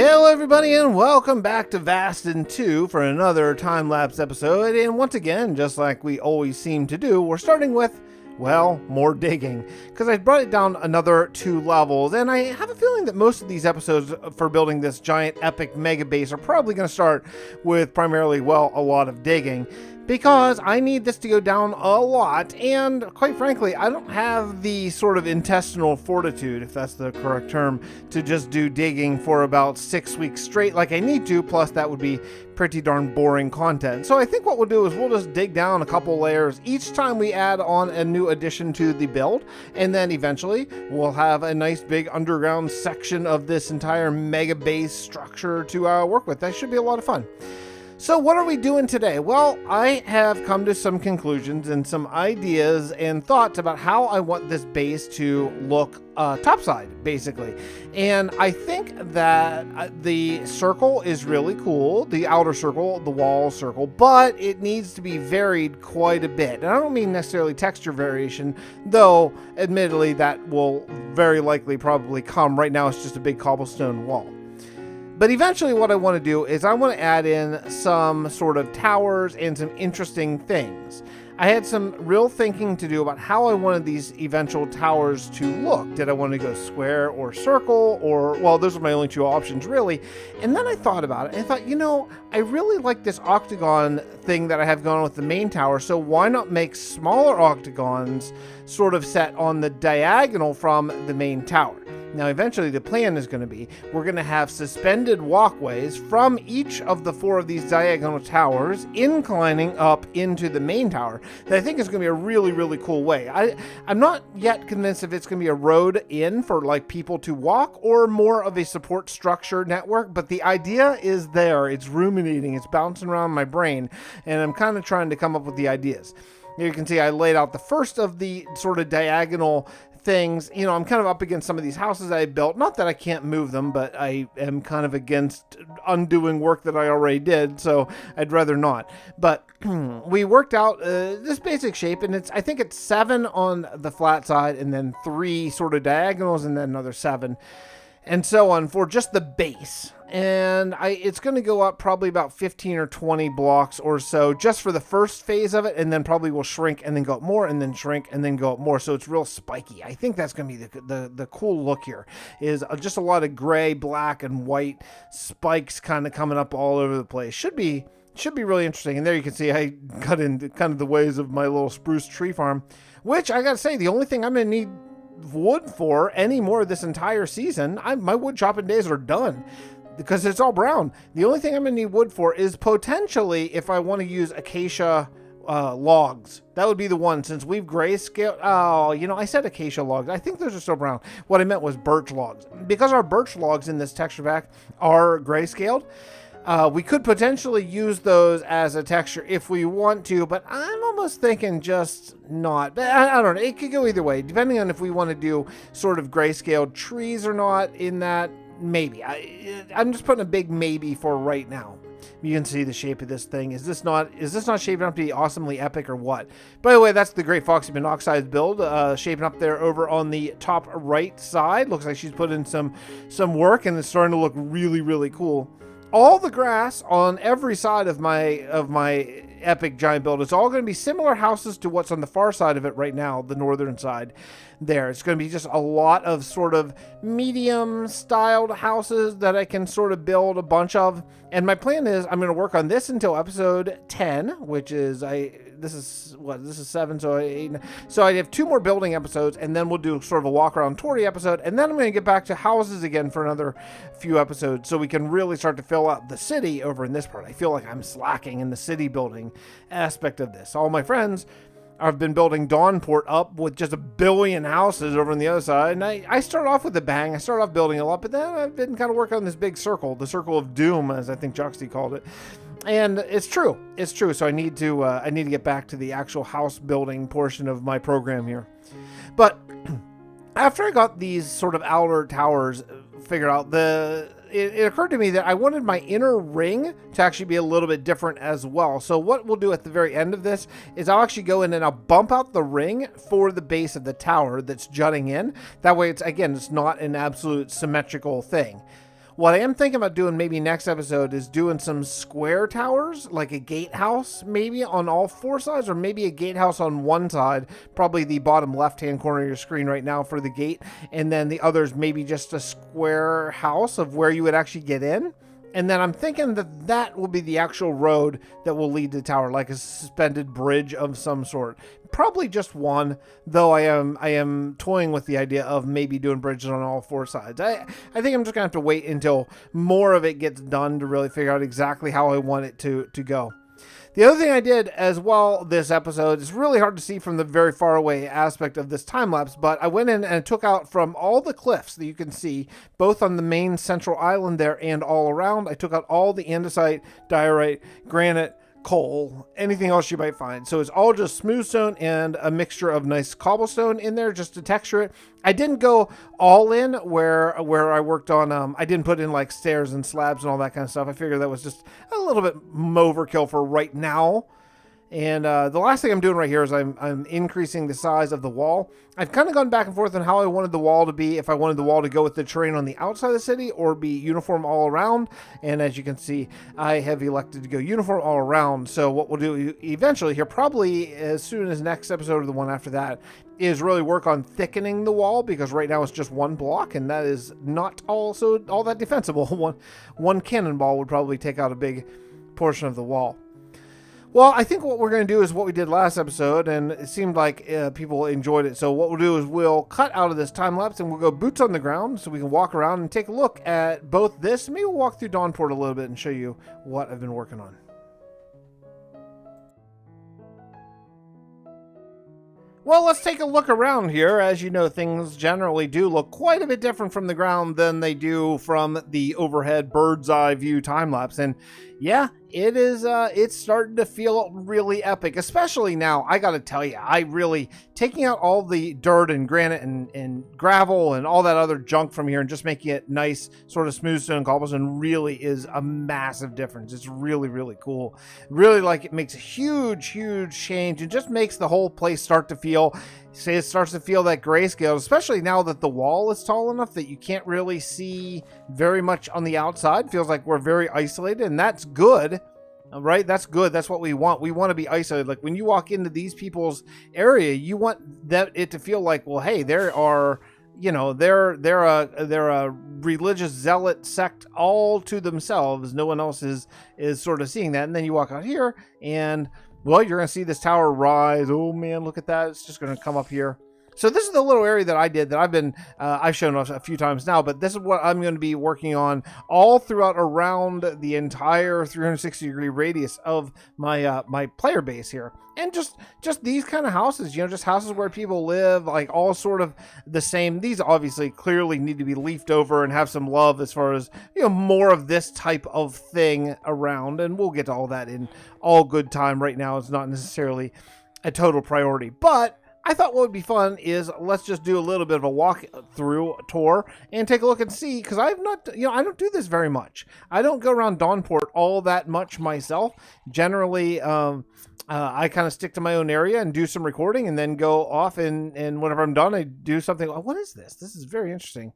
Hello everybody and welcome back to Vasten2 for another time-lapse episode, and once again, just like we always seem to do, we're starting with, well, more digging, because I brought it down another 2 levels, and I have a feeling that most of these episodes for building this giant epic mega base are probably going to start with primarily, well, a lot of digging, because I need this to go down a lot, and quite frankly, I don't have the sort of intestinal fortitude, if that's the correct term, to just do digging for about 6 weeks straight like I need to, plus that would be pretty darn boring content. So I think what we'll do is we'll just dig down a couple layers each time we add on a new addition to the build, and then eventually we'll have a nice big underground section of this entire mega base structure to work with. That should be a lot of fun. So what are we doing today? Well, I have come to some conclusions and some ideas and thoughts about how I want this base to look topside, basically. And I think that the circle is really cool, the outer circle, the wall circle, but it needs to be varied quite a bit. And I don't mean necessarily texture variation, though admittedly that will very likely probably come. Right now it's just a big cobblestone wall. But eventually what I want to do is I want to add in some sort of towers and some interesting things. I had some real thinking to do about how I wanted these eventual towers to look. Did I want to go square or circle, or, well, those are my only 2 options really. And then I thought about it and I thought, you know, I really like this octagon thing that I have going on with the main tower, so why not make smaller octagons sort of set on the diagonal from the main tower? Now, eventually the plan is going to be, we're going to have suspended walkways from each of the 4 of these diagonal towers, inclining up into the main tower. That I think is going to be a really, really cool way. I'm not yet convinced if it's going to be a road in for like people to walk or more of a support structure network, but the idea is there. It's ruminating. It's bouncing around my brain, and I'm kind of trying to come up with the ideas. Here you can see I laid out the first of the sort of diagonal things. You know, I'm kind of up against some of these houses I built. Not that I can't move them, but I am kind of against undoing work that I already did, so I'd rather not. But we worked out this basic shape, and I think it's 7 on the flat side, and then 3 sort of diagonals, and then another 7. And so on for just the base. And it's going to go up probably about 15 or 20 blocks or so just for the first phase of it, and then probably will shrink and then go up more and then shrink and then go up more, so it's real spiky. I think that's going to be the cool look here, is just a lot of gray, black, and white spikes kind of coming up all over the place. Should be really interesting. And there you can see I got into kind of the ways of my little spruce tree farm, which I got to say, the only thing I'm going to need wood for any more this entire season, my wood chopping days are done because it's all brown. The only thing I'm gonna need wood for is potentially if I want to use acacia logs. That would be the one, since we've grayscaled. Oh, you know, I said acacia logs. I think those are still brown. What I meant was birch logs, because our birch logs in this texture pack are grayscaled. We could potentially use those as a texture if we want to, but I'm almost thinking just not. But I don't know. It could go either way, depending on if we want to do sort of grayscaled trees or not in that. Maybe. I'm just putting a big maybe for right now. You can see the shape of this thing. Is this not shaping up to be awesomely epic or what? By the way, that's the Great Foxy Monoxide build, shaping up there over on the top right side. Looks like she's put in some work, and it's starting to look really, really cool. All the grass on every side of my epic giant build is all going to be similar houses to what's on the far side of it right now, the northern side there. It's going to be just a lot of sort of medium styled houses that I can sort of build a bunch of. And my plan is I'm going to work on this until episode 10, which is this is 7, so 8. So I have 2 more building episodes, and then we'll do sort of a walk around Tory episode, and then I'm going to get back to houses again for another few episodes, so we can really start to fill out the city over in this part. I feel like I'm slacking in the city building aspect of this. All my friends, I've been building Dawnport up with just 1 billion houses over on the other side, and I start off with a bang. I start off building a lot, but then I've been kind of working on this big circle, the circle of doom, as I think Joxy called it. And it's true. So I need to get back to the actual house building portion of my program here. But after I got these sort of outer towers figured out, it occurred to me that I wanted my inner ring to actually be a little bit different as well. So what we'll do at the very end of this is I'll actually go in and I'll bump out the ring for the base of the tower that's jutting in. That way it's not an absolute symmetrical thing. What I am thinking about doing maybe next episode is doing some square towers, like a gatehouse maybe on all 4 sides, or maybe a gatehouse on one side, probably the bottom left-hand corner of your screen right now for the gate, and then the others maybe just a square house of where you would actually get in. And then I'm thinking that that will be the actual road that will lead to the tower, like a suspended bridge of some sort. Probably just one, though I am toying with the idea of maybe doing bridges on all 4 sides. I think I'm just going to have to wait until more of it gets done to really figure out exactly how I want it to go. The other thing I did as well this episode is really hard to see from the very far away aspect of this time lapse, but I went in and took out from all the cliffs that you can see, both on the main central island there and all around. I took out all the andesite, diorite, granite, coal, anything else you might find. So it's all just smooth stone and a mixture of nice cobblestone in there just to texture it. I didn't go all in where I worked on, I didn't put in like stairs and slabs and all that kind of stuff. I figured that was just a little bit overkill for right now. And the last thing I'm doing right here is I'm increasing the size of the wall. I've kind of gone back and forth on how I wanted the wall to be, if I wanted the wall to go with the terrain on the outside of the city or be uniform all around. And as you can see, I have elected to go uniform all around. So what we'll do eventually here, probably as soon as next episode or the one after that, is really work on thickening the wall, because right now it's just 1 block, and that is not also all that defensible. One cannonball would probably take out a big portion of the wall. Well, I think what we're going to do is what we did last episode, and it seemed like people enjoyed it. So what we'll do is we'll cut out of this time lapse and we'll go boots on the ground so we can walk around and take a look at both this. Maybe we'll walk through Dawnport a little bit and show you what I've been working on. Well, let's take a look around here. As you know, things generally do look quite a bit different from the ground than they do from the overhead bird's eye view time lapse. And yeah, it is, it's starting to feel really epic, especially now. I got to tell you, I really, taking out all the dirt and granite and gravel and all that other junk from here and just making it nice, sort of smooth stone cobblestone really is a massive difference. It's really, really cool. Really, like, it makes a huge, huge change. It just makes the whole place start to feel, say, it starts to feel that grayscale, especially now that the wall is tall enough that you can't really see very much on the outside. Feels like we're very isolated, and that's good. Right? That's good. That's what we want. We want to be isolated. Like when you walk into these people's area, you want it to feel like, well, hey, there are, you know, they're a religious zealot sect all to themselves. No one else is sort of seeing that. And then you walk out here and, well, you're going to see this tower rise. Oh man, look at that. It's just going to come up here. So this is the little area that I did that I've shown us a few times now, but this is what I'm going to be working on all throughout around the entire 360-degree radius of my my player base here. And just these kind of houses, you know, just houses where people live, like all sort of the same. These obviously clearly need to be leafed over and have some love as far as, you know, more of this type of thing around. And we'll get to all that in all good time. Right now, it's not necessarily a total priority, but I thought what would be fun is let's just do a little bit of a walk through tour and take a look and see, because I've not, you know, I don't do this very much. I don't go around Dawnport all that much myself. Generally, I kind of stick to my own area and do some recording and then go off and whenever I'm done, I do something. Oh, what is this? This is very interesting.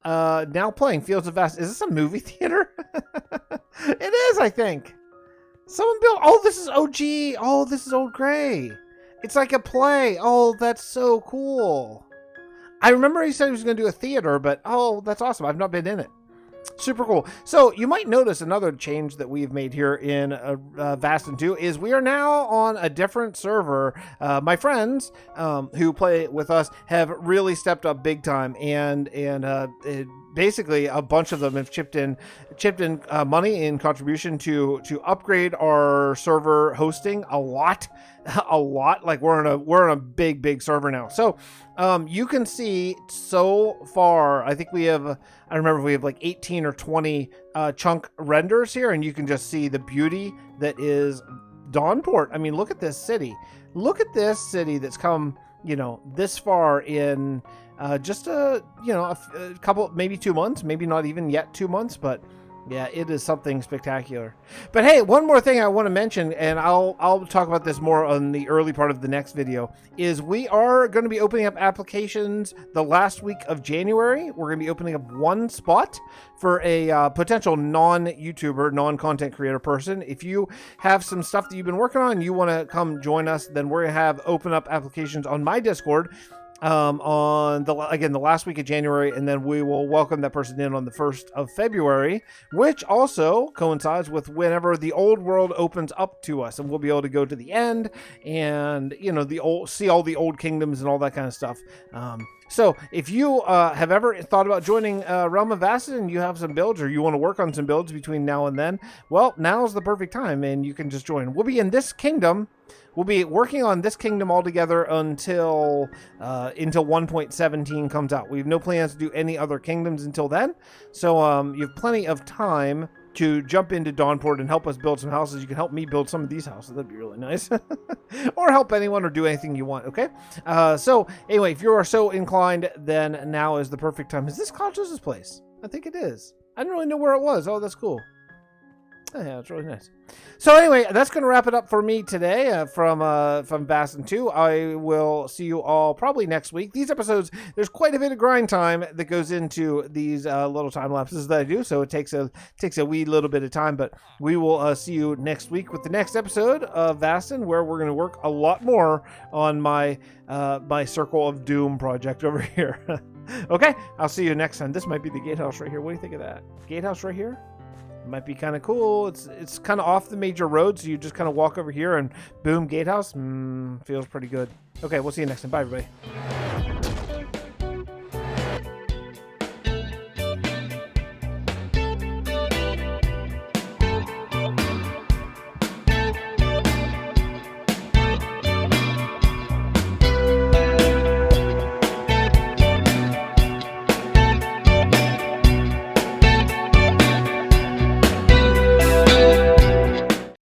Now playing Fields of Vasten. Is this a movie theater? It is, I think. Someone built, oh, this is OG. Oh, this is Old Gray. It's like a play. Oh, that's so cool. I remember he said he was going to do a theater, but oh, that's awesome. I've not been in it. Super cool. So you might notice another change that we've made here in Vasten2 is we are now on a different server. My friends who play with us have really stepped up big time, and basically a bunch of them have chipped in money in contribution to upgrade our server hosting a lot. Like we're in a big server now. So you can see so far, I think we have, I remember we have like 18 or 20 chunk renders here, and you can just see the beauty that is Dawnport. I mean, look at this city. Look at this city that's come, you know, this far in just a couple, maybe 2 months, maybe not even yet 2 months, but Yeah, it is something spectacular. But hey, one more thing I want to mention, and I'll talk about this more on the early part of the next video, is we are going to be opening up applications the last week of January. We're going to be opening up one spot for a potential non-YouTuber, non-content creator person. If you have some stuff that you've been working on, you want to come join us, then we're going to have open up applications on my Discord on the last week of January, and then we will welcome that person in on the 1st of February, which also coincides with whenever the old world opens up to us, and we'll be able to go to the end and, you know, see all the old kingdoms and all that kind of stuff. So if you have ever thought about joining Realm of Vasten and you have some builds, or you want to work on some builds between now and then, well, now's the perfect time, and you can just join. We'll be in this kingdom. We'll be working on this kingdom all together until 1.17 comes out. We have no plans to do any other kingdoms until then. So you have plenty of time to jump into Dawnport and help us build some houses. You can help me build some of these houses. That'd be really nice. Or help anyone or do anything you want, okay? So anyway, if you are so inclined, then now is the perfect time. Is this Caluss's place? I think it is. I didn't really know where it was. Oh, that's cool. Oh, yeah, it's really nice. So anyway, that's going to wrap it up for me today from Vasten2. I will see you all probably next week. These episodes, there's quite a bit of grind time that goes into these little time lapses that I do, so it takes a wee little bit of time, but we will see you next week with the next episode of Vasten, where we're going to work a lot more on my my Circle of Doom project over here. Okay, I'll see you next time. This might be the gatehouse right here. What do you think of that? Gatehouse right here? Might be kind of cool. It's kind of off the major road, so you just kind of walk over here and boom, gatehouse. Feels pretty good. Okay, we'll see you next time. Bye, everybody.